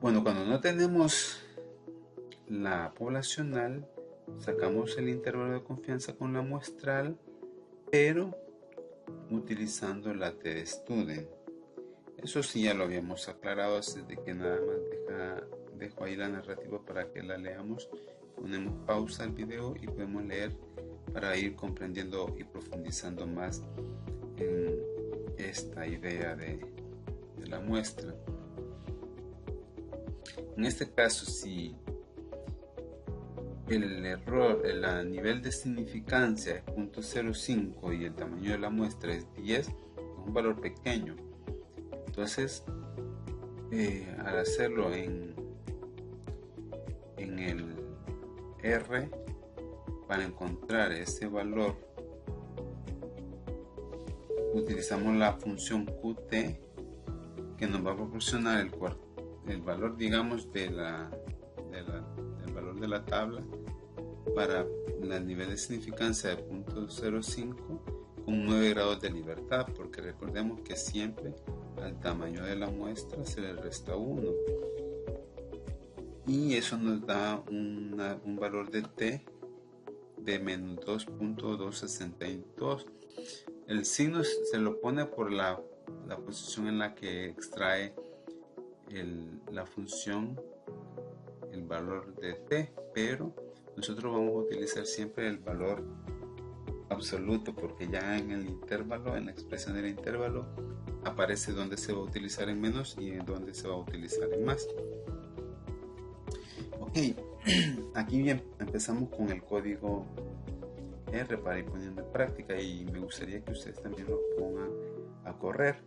Bueno, cuando no tenemos la poblacional, sacamos el intervalo de confianza con la muestral, pero utilizando la t-student. Eso sí ya lo habíamos aclarado, así de que nada más dejo ahí la narrativa para que la leamos. Ponemos pausa al video y podemos leer para ir comprendiendo y profundizando más en esta idea de la muestra. En este caso, si el error, el nivel de significancia es 0.05 y el tamaño de la muestra es 10, es un valor pequeño. Entonces, al hacerlo en el R, para encontrar ese valor, utilizamos la función Qt, que nos va a proporcionar el valor, digamos, del valor de la tabla para el nivel de significancia de 0.05 con 9 grados de libertad, porque recordemos que siempre al tamaño de la muestra se le resta 1 y eso nos da un valor de t de menos 2.262. El signo se lo pone por la posición en la que extrae la función el valor de t, pero nosotros vamos a utilizar siempre el valor absoluto, porque ya en el intervalo, en la expresión del intervalo, aparece donde se va a utilizar en menos y en donde se va a utilizar en más. Ok, aquí bien empezamos con el código R para ir poniendo en práctica, y me gustaría que ustedes también lo pongan a correr.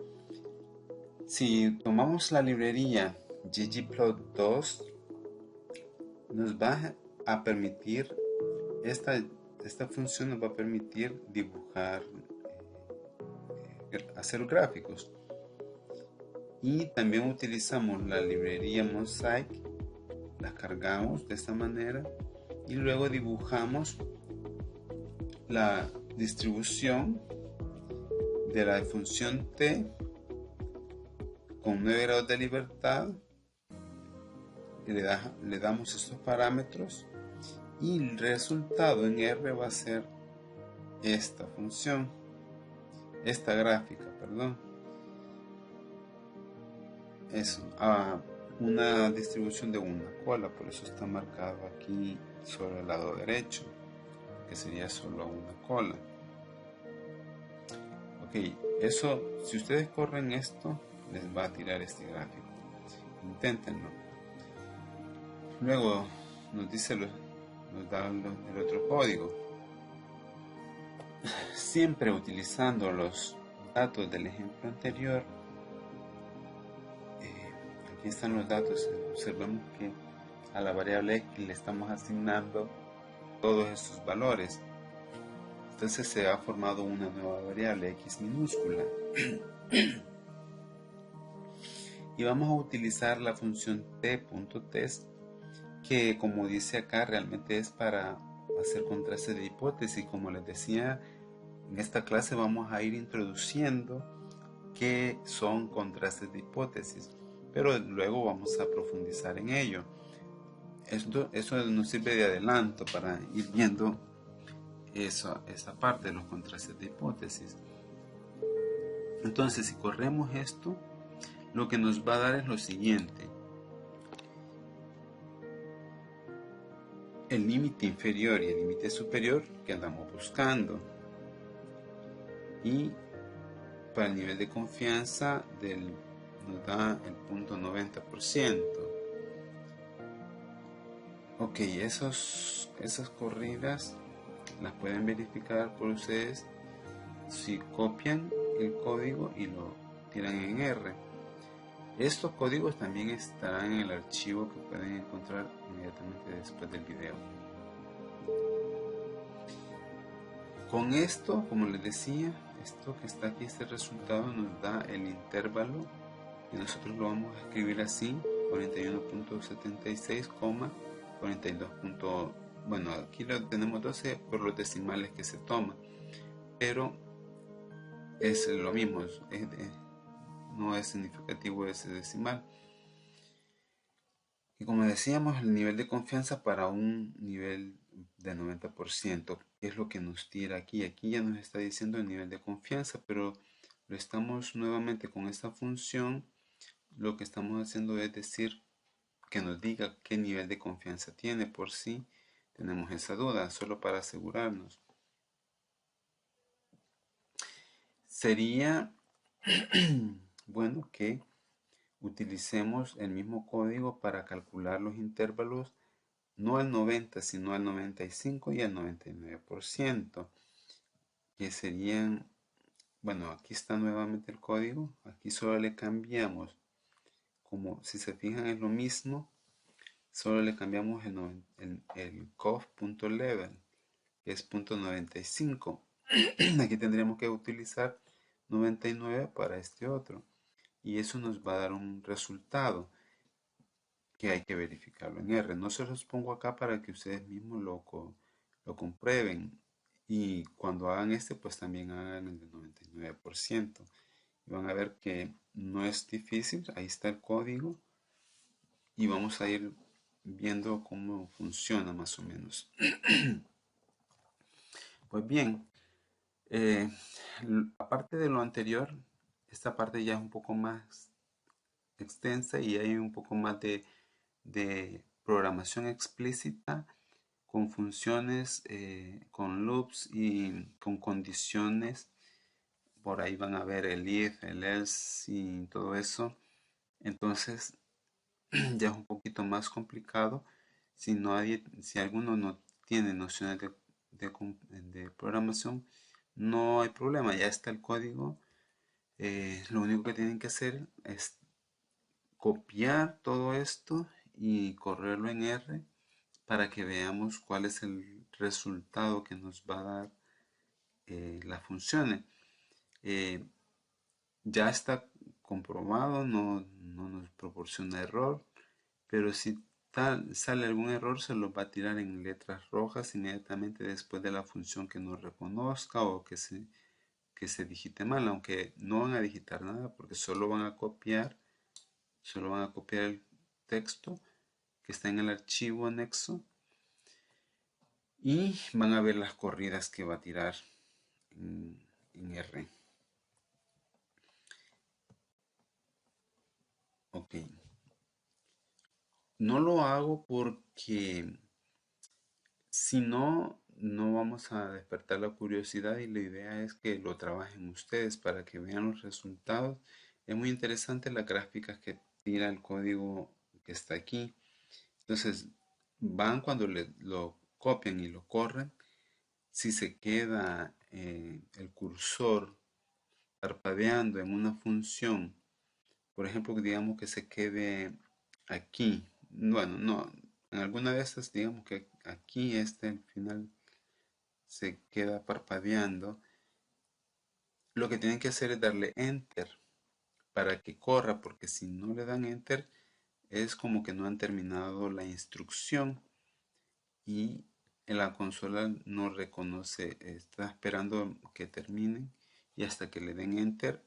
Si tomamos la librería ggplot2, nos va a permitir, esta función nos va a permitir dibujar, hacer gráficos. Y también utilizamos la librería Mosaic, la cargamos de esta manera y luego dibujamos la distribución de la función t con 9 grados de libertad. Le damos estos parámetros y el resultado en R va a ser esta función, esta gráfica, perdón. Es una distribución de una cola, por eso está marcado aquí sobre el lado derecho, que sería solo una cola. Ok, eso, si ustedes corren esto, les va a tirar este gráfico. Inténtenlo. Luego nos da el otro código. Siempre utilizando los datos del ejemplo anterior. Aquí están los datos. Observemos que a la variable x le estamos asignando todos estos valores. Entonces se ha formado una nueva variable x minúscula. Y vamos a utilizar la función t.test, que como dice acá realmente es para hacer contraste de hipótesis. Como les decía, en esta clase vamos a ir introduciendo qué son contrastes de hipótesis, pero luego vamos a profundizar en ello. Eso nos sirve de adelanto para ir viendo esa parte de los contrastes de hipótesis. Entonces, si corremos esto, lo que nos va a dar es lo siguiente: el límite inferior y el límite superior que andamos buscando, y para el nivel de confianza nos da el punto 90%. Ok, esas corridas las pueden verificar por ustedes si copian el código y lo tiran en R. Estos códigos también estarán en el archivo que pueden encontrar inmediatamente después del video. Con esto, como les decía, esto que está aquí, este resultado nos da el intervalo, y nosotros lo vamos a escribir así: 41.76, 42. Bueno, aquí lo tenemos 12 por los decimales que se toman, pero es lo mismo, no es significativo ese decimal. Y como decíamos, el nivel de confianza para un nivel de 90%, ¿qué es lo que nos tira aquí? Aquí ya nos está diciendo el nivel de confianza, pero lo estamos nuevamente con esta función, lo que estamos haciendo es decir que nos diga qué nivel de confianza tiene por si tenemos esa duda, solo para asegurarnos. Sería bueno que utilicemos el mismo código para calcular los intervalos no al 90, sino al 95 y al 99%, que serían, bueno, aquí está nuevamente el código, aquí solo le cambiamos, como si se fijan es lo mismo, solo le cambiamos el conf.level, que es .95. Aquí tendríamos que utilizar 99 para este otro, y eso nos va a dar un resultado que hay que verificarlo en R. No se los pongo acá para que ustedes mismos lo comprueben. Y cuando hagan este, pues también hagan el del 99%. Y van a ver que no es difícil. Ahí está el código. Y vamos a ir viendo cómo funciona más o menos. Pues bien, eh, aparte de lo anterior, esta parte ya es un poco más extensa y hay un poco más de programación explícita con funciones, con loops y con condiciones. Por ahí van a ver el if, el else y todo eso. Entonces ya es un poquito más complicado. Si alguno no tiene nociones de programación, no hay problema, ya está el código. Lo único que tienen que hacer es copiar todo esto y correrlo en R para que veamos cuál es el resultado que nos va a dar las funciones. Eh, ya está comprobado, no nos proporciona error, pero si sale algún error se lo va a tirar en letras rojas inmediatamente después de la función que no reconozca o que se digite mal, aunque no van a digitar nada porque solo van a copiar el texto que está en el archivo anexo y van a ver las corridas que va a tirar en R. Ok. No lo hago porque si no, no vamos a despertar la curiosidad y la idea es que lo trabajen ustedes para que vean los resultados. Es muy interesante las gráficas que tira el código que está aquí. Entonces, van cuando lo copian y lo corren. Si se queda el cursor parpadeando en una función, por ejemplo, digamos que se quede aquí, bueno, no, en alguna de estas, digamos que aquí al final se queda parpadeando, lo que tienen que hacer es darle enter para que corra, porque si no le dan enter, es como que no han terminado la instrucción y en la consola no reconoce, está esperando que terminen y hasta que le den enter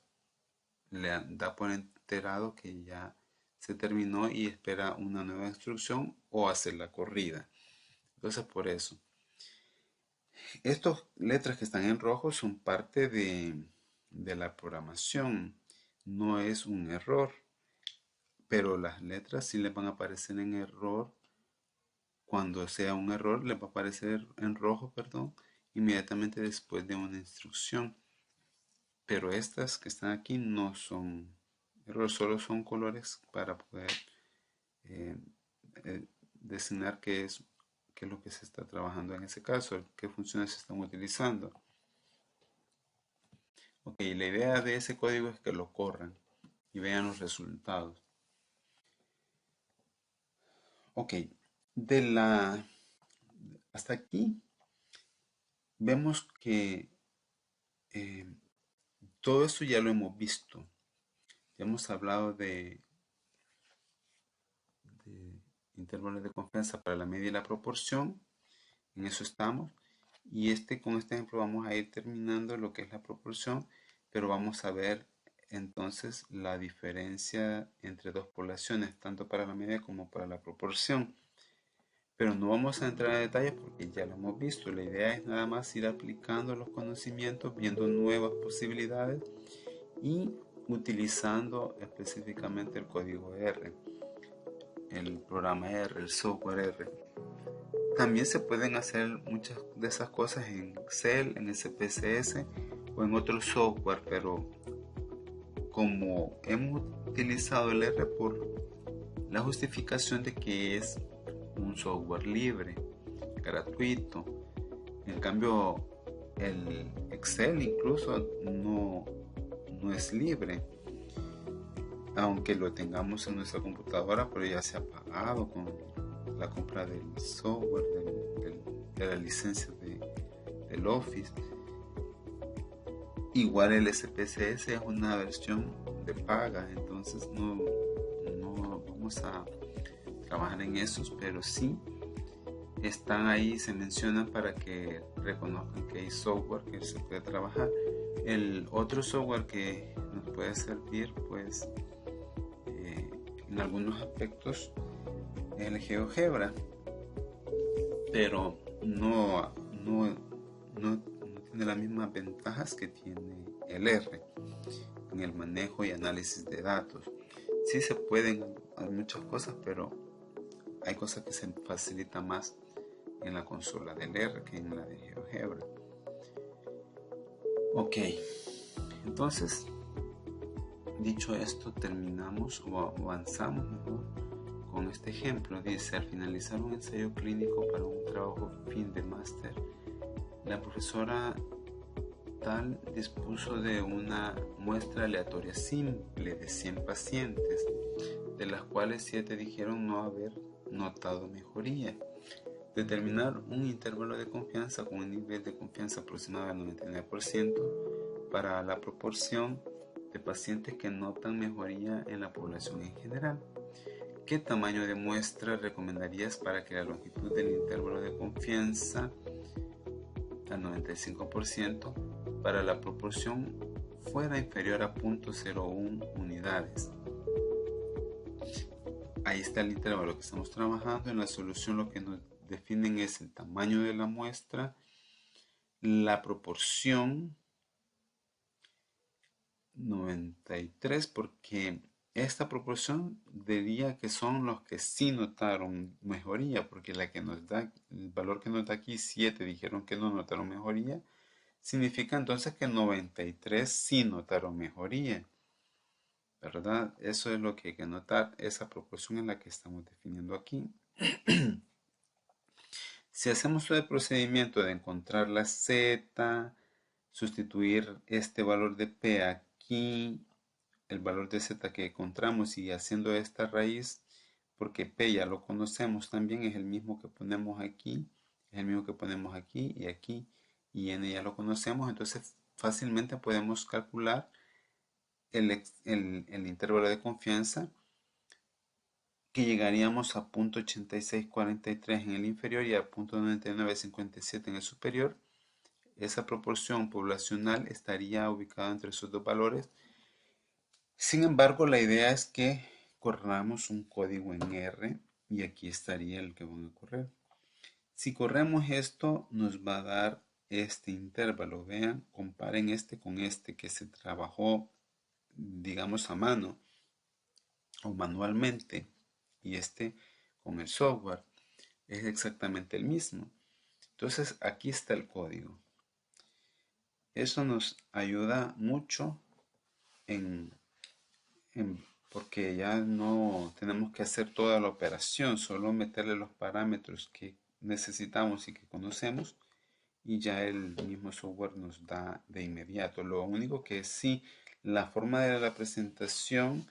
le da por enterado que ya se terminó y espera una nueva instrucción o hacer la corrida. Entonces por eso. Estas letras que están en rojo son parte de la programación. No es un error, pero las letras sí les van a aparecer en error. Cuando sea un error, les va a aparecer en rojo, perdón, inmediatamente después de una instrucción. Pero estas que están aquí no son errores, solo son colores para poder eh, designar qué es lo que se está trabajando en ese caso, qué funciones se están utilizando. Ok, la idea de ese código es que lo corran y vean los resultados. Ok, de la hasta aquí vemos que eh, todo esto ya lo hemos visto. Ya hemos hablado de intervalos de confianza para la media y la proporción. En eso estamos. Y con este ejemplo vamos a ir terminando lo que es la proporción, pero vamos a ver entonces la diferencia entre dos poblaciones, tanto para la media como para la proporción. Pero no vamos a entrar a detalles porque ya lo hemos visto. La idea es nada más ir aplicando los conocimientos, viendo nuevas posibilidades y utilizando específicamente el código R, el programa R, el software R. También se pueden hacer muchas de esas cosas en Excel, en SPSS o en otro software, pero como hemos utilizado el R por la justificación de que es un software libre, gratuito, en cambio el Excel incluso no es libre, aunque lo tengamos en nuestra computadora, pero ya se ha pagado con la compra del software, de la licencia del Office. Igual el SPSS es una versión de paga, entonces no vamos a trabajar en esos, pero sí están ahí, se mencionan para que reconozcan que hay software que se puede trabajar. El otro software que nos puede servir, pues, en algunos aspectos es el GeoGebra, pero no tiene las mismas ventajas que tiene el R en el manejo y análisis de datos. Sí se pueden hacer muchas cosas, pero hay cosas que se facilitan más en la consola del R que en la de GeoGebra. Ok, entonces, dicho esto, terminamos o avanzamos mejor con este ejemplo. Dice: al finalizar un ensayo clínico para un trabajo fin de máster, la profesora tal dispuso de una muestra aleatoria simple de 100 pacientes, de las cuales 7 dijeron no haber notado mejoría. Determinar un intervalo de confianza con un nivel de confianza aproximado al 99% para la proporción de pacientes que notan mejoría en la población en general. ¿Qué tamaño de muestra recomendarías para que la longitud del intervalo de confianza al 95% para la proporción fuera inferior a 0.01 unidades? Ahí está el intervalo que estamos trabajando. En la solución lo que nos definen es el tamaño de la muestra, la proporción 93, porque esta proporción diría que son los que sí notaron mejoría, porque la que nos da, el valor que nos da aquí, 7 dijeron que no notaron mejoría, significa entonces que 93 sí notaron mejoría, ¿verdad? Eso es lo que hay que notar, esa proporción es la que estamos definiendo aquí. Si hacemos todo el procedimiento de encontrar la z, sustituir este valor de p aquí, el valor de z que encontramos, y haciendo esta raíz, porque p ya lo conocemos también, es el mismo que ponemos aquí, es el mismo que ponemos aquí, y n ya lo conocemos, entonces fácilmente podemos calcular el intervalo de confianza, que llegaríamos a 0.8643 en el inferior y a 0.9957 en el superior. Esa proporción poblacional estaría ubicada entre esos dos valores. Sin embargo, la idea es que corramos un código en R y aquí estaría el que van a correr. Si corremos esto, nos va a dar este intervalo. Vean, comparen este con este que se trabajó, digamos, a mano o manualmente, y este con el software es exactamente el mismo. Entonces aquí está el código. Eso nos ayuda mucho porque ya no tenemos que hacer toda la operación, solo meterle los parámetros que necesitamos y que conocemos, y ya el mismo software nos da de inmediato. Lo único que sí, la forma de la presentación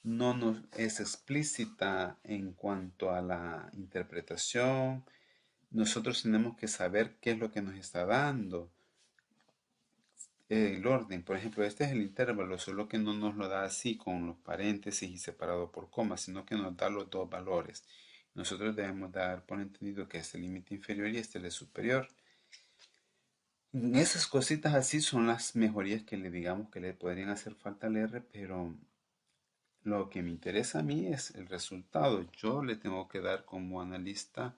no nos es explícita en cuanto a la interpretación. Nosotros tenemos que saber qué es lo que nos está dando. El orden, por ejemplo, este es el intervalo, solo que no nos lo da así con los paréntesis y separado por comas, sino que nos da los dos valores. Nosotros debemos dar por entendido que este es el límite inferior y este es el superior. Esas cositas así son las mejorías que le digamos que le podrían hacer falta al R, pero lo que me interesa a mí es el resultado. Yo le tengo que dar como analista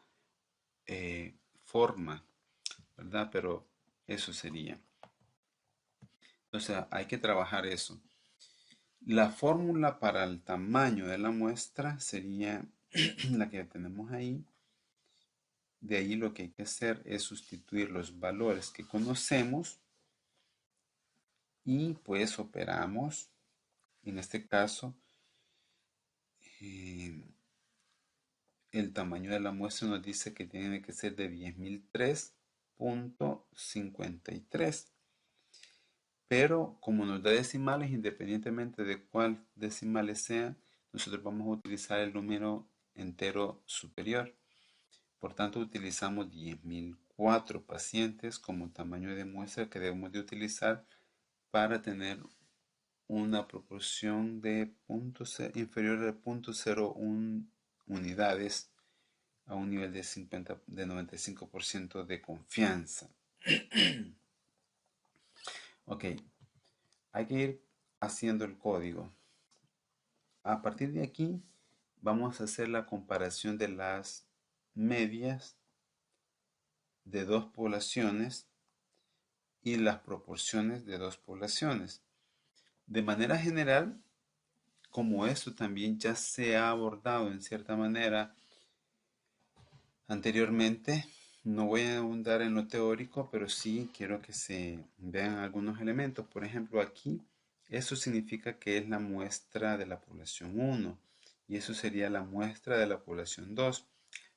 forma, ¿verdad? Pero eso sería. Entonces hay que trabajar eso. La fórmula para el tamaño de la muestra sería la que tenemos ahí. De ahí lo que hay que hacer es sustituir los valores que conocemos y pues operamos. En este caso, eh, el tamaño de la muestra nos dice que tiene que ser de 10.003.53. Pero como nos da decimales, independientemente de cuál decimales sean, nosotros vamos a utilizar el número entero superior. Por tanto, utilizamos 10.004 pacientes como tamaño de muestra que debemos de utilizar para tener una proporción de inferior a 0.01 unidades a un nivel de 95% de confianza. Ok, hay que ir haciendo el código. A partir de aquí vamos a hacer la comparación de las medias de dos poblaciones y las proporciones de dos poblaciones. De manera general, como esto también ya se ha abordado en cierta manera anteriormente, no voy a abundar en lo teórico, pero sí quiero que se vean algunos elementos. Por ejemplo, aquí, eso significa que es la muestra de la población 1 y eso sería la muestra de la población 2.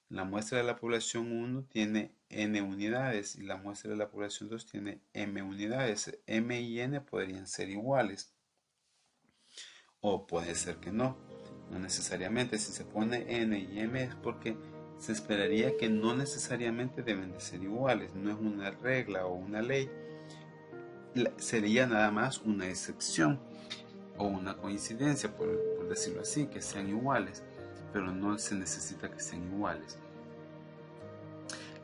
La muestra de la población 1 tiene n unidades y la muestra de la población 2 tiene m unidades. M y n podrían ser iguales o puede ser que no. No necesariamente. Si se pone n y m es porque se esperaría que no necesariamente deben de ser iguales. No es una regla o una ley. Sería nada más una excepción o una coincidencia, por decirlo así, que sean iguales. Pero no se necesita que sean iguales.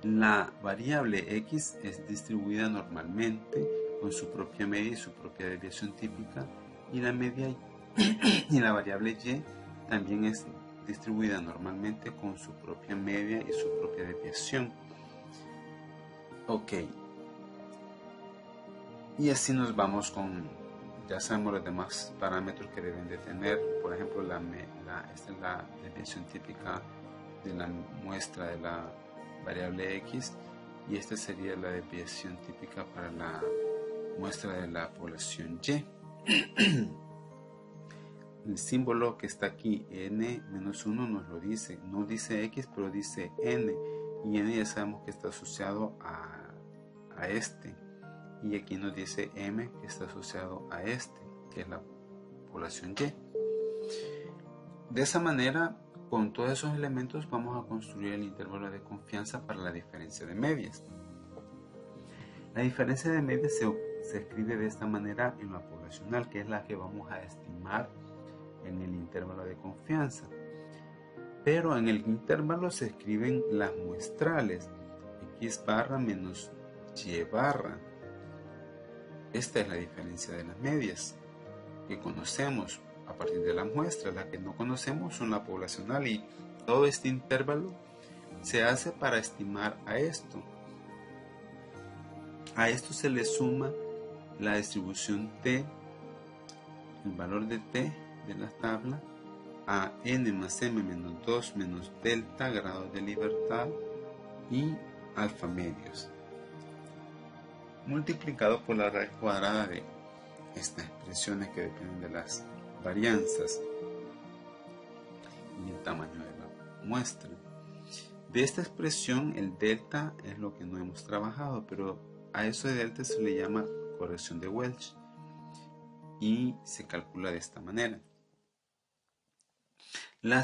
La variable x es distribuida normalmente con su propia media y su propia desviación típica y la media y la variable y también es distribuida normalmente con su propia media y su propia desviación. Ok. Y así nos vamos con, ya sabemos los demás parámetros que deben de tener. Por ejemplo, esta es la desviación típica de la muestra de la variable x y esta sería la desviación típica para la muestra de la población y. El símbolo que está aquí, n-1, nos lo dice. No dice x, pero dice n. Y n ya sabemos que está asociado a este. Y aquí nos dice m, que está asociado a este, que es la población y. De esa manera, con todos esos elementos, vamos a construir el intervalo de confianza para la diferencia de medias. La diferencia de medias se escribe de esta manera en la poblacional, que es la que vamos a estimar en el intervalo de confianza. Pero en el intervalo se escriben las muestrales, x barra menos y barra. Esta es la diferencia de las medias que conocemos a partir de las muestras. Las que no conocemos son la poblacional y todo este intervalo se hace para estimar a esto. A esto se le suma la distribución t, el valor de t de la tabla, a n más m menos 2 menos delta grados de libertad y alfa medios, multiplicado por la raíz cuadrada de estas expresiones que dependen de las varianzas y el tamaño de la muestra. De esta expresión, el delta es lo que no hemos trabajado, pero a eso de delta se le llama corrección de Welch y se calcula de esta manera. La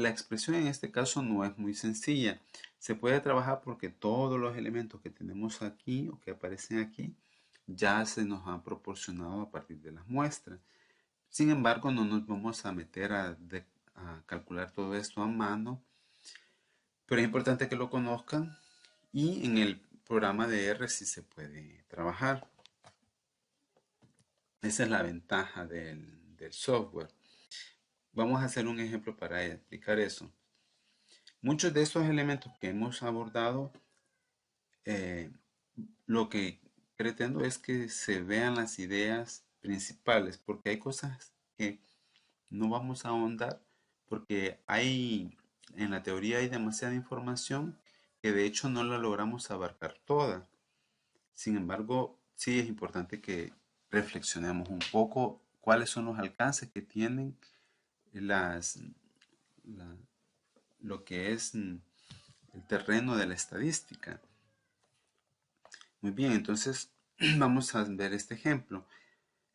expresión en este caso no es muy sencilla. Se puede trabajar porque todos los elementos que tenemos aquí o que aparecen aquí ya se nos han proporcionado a partir de las muestras. Sin embargo, no nos vamos a meter a calcular todo esto a mano, pero es importante que lo conozcan y programa de R sí se puede trabajar. Esa es la ventaja del software. Vamos a hacer un ejemplo para explicar eso. Muchos de estos elementos que hemos abordado, lo que pretendo es que se vean las ideas principales, porque hay cosas que no vamos a ahondar, porque en la teoría hay demasiada información que de hecho no la logramos abarcar toda. Sin embargo, sí es importante que reflexionemos un poco cuáles son los alcances que tienen las, la- lo que es el terreno de la estadística. Muy bien, entonces vamos a ver este ejemplo.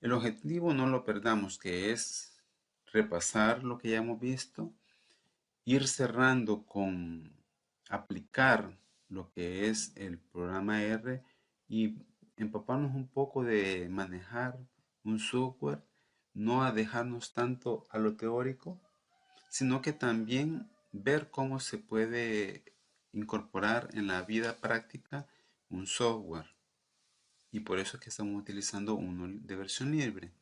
El objetivo no lo perdamos, que es repasar lo que ya hemos visto, ir cerrando con aplicar lo que es el programa R y empaparnos un poco de manejar un software, no a dejarnos tanto a lo teórico, sino que también ver cómo se puede incorporar en la vida práctica un software. Y por eso es que estamos utilizando uno de versión libre.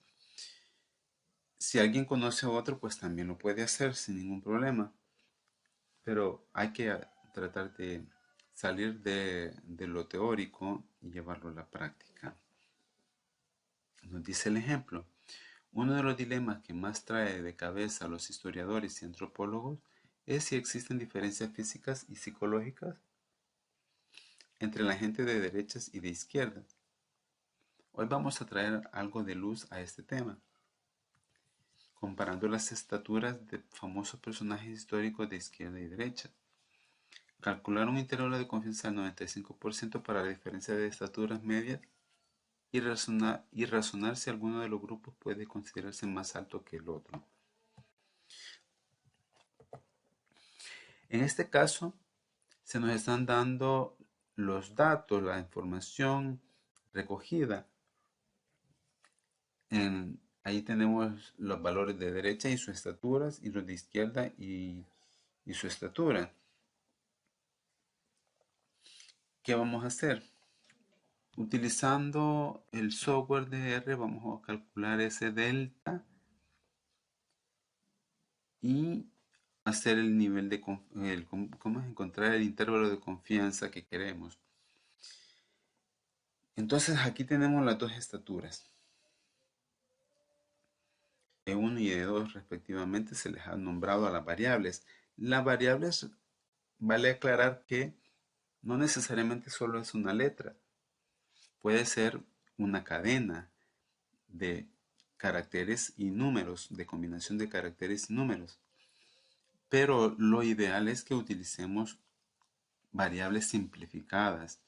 Si alguien conoce otro, pues también lo puede hacer sin ningún problema. Pero hay que tratar de salir de lo teórico y llevarlo a la práctica. Nos dice el ejemplo. Uno de los dilemas que más trae de cabeza a los historiadores y antropólogos es si existen diferencias físicas y psicológicas entre la gente de derechas y de izquierdas. Hoy vamos a traer algo de luz a este tema, comparando las estaturas de famosos personajes históricos de izquierda y derecha. Calcular un intervalo de confianza del 95% para la diferencia de estaturas medias y razonar si alguno de los grupos puede considerarse más alto que el otro. En este caso, se nos están dando los datos, la información recogida. Ahí tenemos los valores de derecha y sus estaturas, y los de izquierda y su estatura. ¿Qué vamos a hacer? Utilizando el software de R vamos a calcular ese delta y hacer el nivel de cómo es encontrar el intervalo de confianza que queremos. Entonces aquí tenemos las dos estaturas. E1 y E2 respectivamente se les ha nombrado a las variables. Las variables, vale aclarar que no necesariamente solo es una letra. Puede ser una cadena de caracteres y números, de combinación de caracteres y números. Pero lo ideal es que utilicemos variables simplificadas.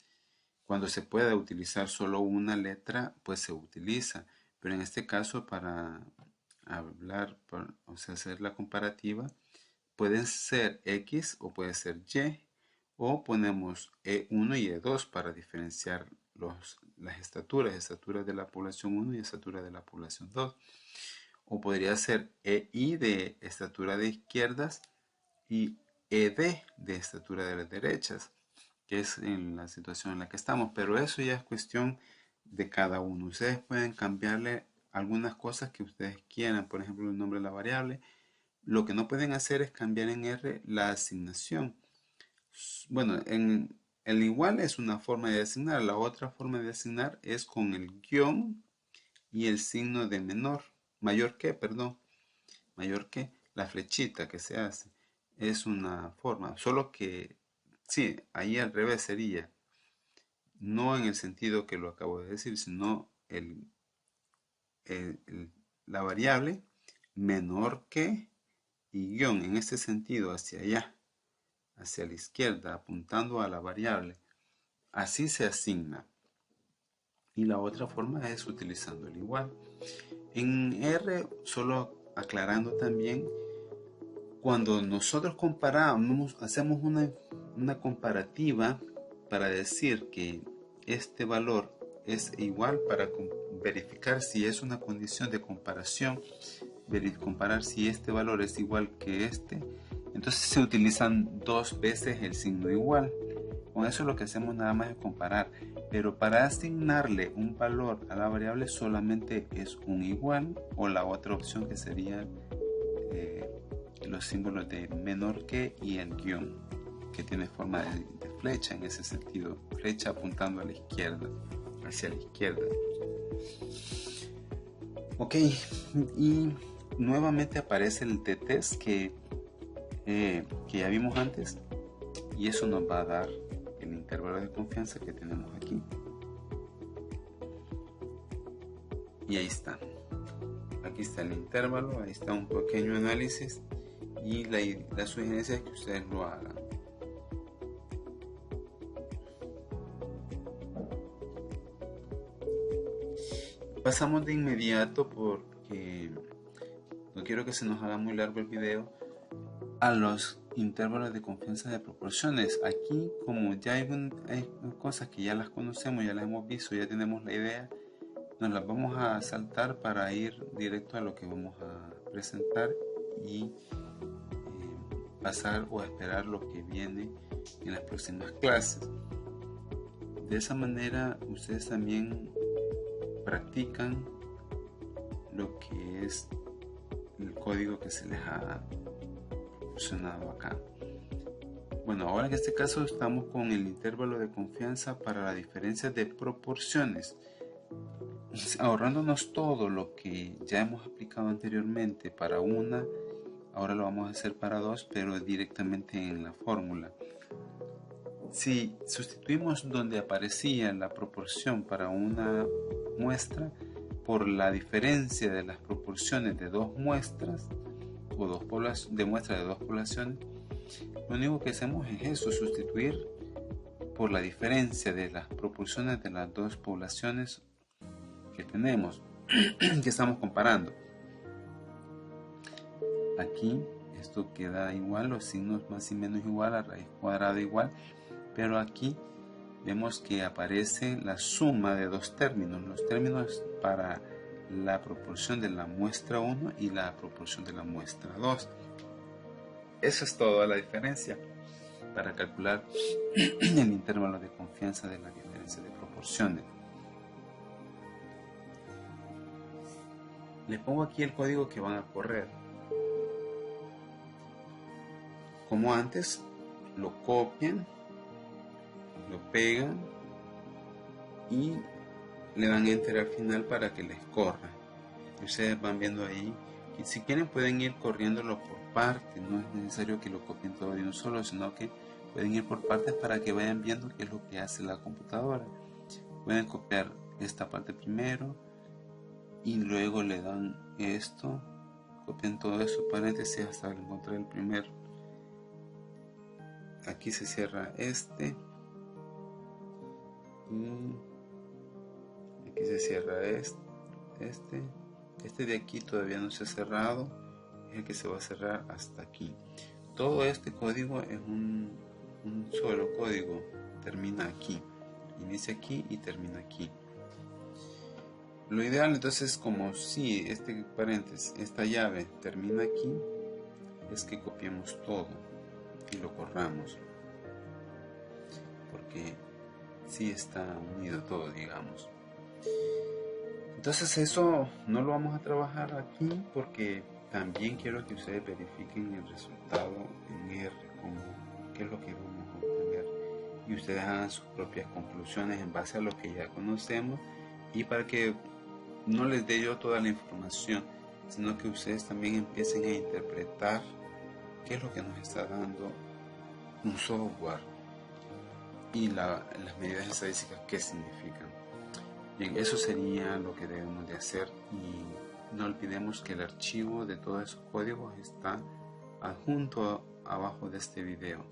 Cuando se pueda utilizar solo una letra, pues se utiliza. Pero en este caso, para hablar, o sea, hacer la comparativa, pueden ser X o puede ser Y, o ponemos E1 y E2 para diferenciar las estaturas de la población 1 y estatura de la población 2. O podría ser EI de estatura de izquierdas y ED de estatura de las derechas, que es en la situación en la que estamos. Pero eso ya es cuestión de cada uno. Ustedes pueden cambiarle algunas cosas que ustedes quieran, por ejemplo, el nombre de la variable. Lo que no pueden hacer es cambiar en R la asignación. Bueno, en el igual es una forma de asignar. La otra forma de asignar es con el guión y el signo de mayor que, perdón, mayor que, la flechita que se hace. Es una forma, solo que, sí, ahí al revés sería, no en el sentido que lo acabo de decir, sino la variable menor que y guión en este sentido hacia allá, hacia la izquierda, apuntando a la variable. Así se asigna. Y la otra forma es utilizando el igual. En R, solo aclarando también, cuando nosotros comparamos, hacemos una comparativa para decir que este valor es igual, para verificar si es una condición de comparación, comparar si este valor es igual que este, entonces se utilizan dos veces el signo igual. Con eso lo que hacemos nada más es comparar, pero para asignarle un valor a la variable solamente es un igual, o la otra opción que sería los símbolos de menor que y el guión, que tiene forma de flecha en ese sentido, flecha apuntando a la izquierda, hacia la izquierda. Ok, y nuevamente aparece el t-test que ya vimos antes, y eso nos va a dar el intervalo de confianza que tenemos aquí. Y ahí está. Aquí está el intervalo, ahí está un pequeño análisis, y la sugerencia es que ustedes lo hagan. Pasamos de inmediato, porque no quiero que se nos haga muy largo el video, a los intervalos de confianza de proporciones. Aquí, como ya hay cosas que ya las conocemos, ya las hemos visto, ya tenemos la idea, nos las vamos a saltar para ir directo a lo que vamos a presentar y pasar o esperar lo que viene en las próximas clases. De esa manera ustedes también practican lo que es el código que se les ha proporcionado acá. Bueno, ahora en este caso estamos con el intervalo de confianza para la diferencia de proporciones, ahorrándonos todo lo que ya hemos aplicado anteriormente para una. Ahora lo vamos a hacer para dos, pero directamente en la fórmula. Si sustituimos donde aparecía la proporción para una muestra por la diferencia de las proporciones de dos muestras o de muestras de dos poblaciones, lo único que hacemos es eso, sustituir por la diferencia de las proporciones de las dos poblaciones que tenemos, que estamos comparando. Aquí esto queda igual, los signos más y menos igual, a raíz cuadrada igual, pero aquí vemos que aparece la suma de dos términos, los términos para la proporción de la muestra 1 y la proporción de la muestra 2. Eso es toda la diferencia para calcular el intervalo de confianza de la diferencia de proporciones. Les pongo aquí el código que van a correr. Como antes, lo copian, lo pegan y le dan enter al final para que les corra. Ustedes van viendo ahí, y si quieren pueden ir corriéndolo por partes, no es necesario que lo copien todo de un solo, sino que pueden ir por partes para que vayan viendo qué es lo que hace la computadora. Pueden copiar esta parte primero y luego le dan esto, copian todo eso, paréntesis, hasta encontrar el primero. Aquí se cierra este y aquí se cierra este de aquí todavía no se ha cerrado, es el que se va a cerrar hasta aquí. Todo este código es un solo código, termina aquí, inicia aquí y termina aquí. Lo ideal entonces, como si este paréntesis, esta llave termina aquí, es que copiemos todo y lo corramos, porque sí está unido todo, digamos. Entonces eso no lo vamos a trabajar aquí, porque también quiero que ustedes verifiquen el resultado en R, como qué es lo que vamos a obtener, y ustedes hagan sus propias conclusiones en base a lo que ya conocemos, y para que no les dé yo toda la información, sino que ustedes también empiecen a interpretar qué es lo que nos está dando un software y las medidas estadísticas qué significan. Bien, eso sería lo que debemos de hacer, y no olvidemos que el archivo de todos esos códigos está adjunto abajo de este video.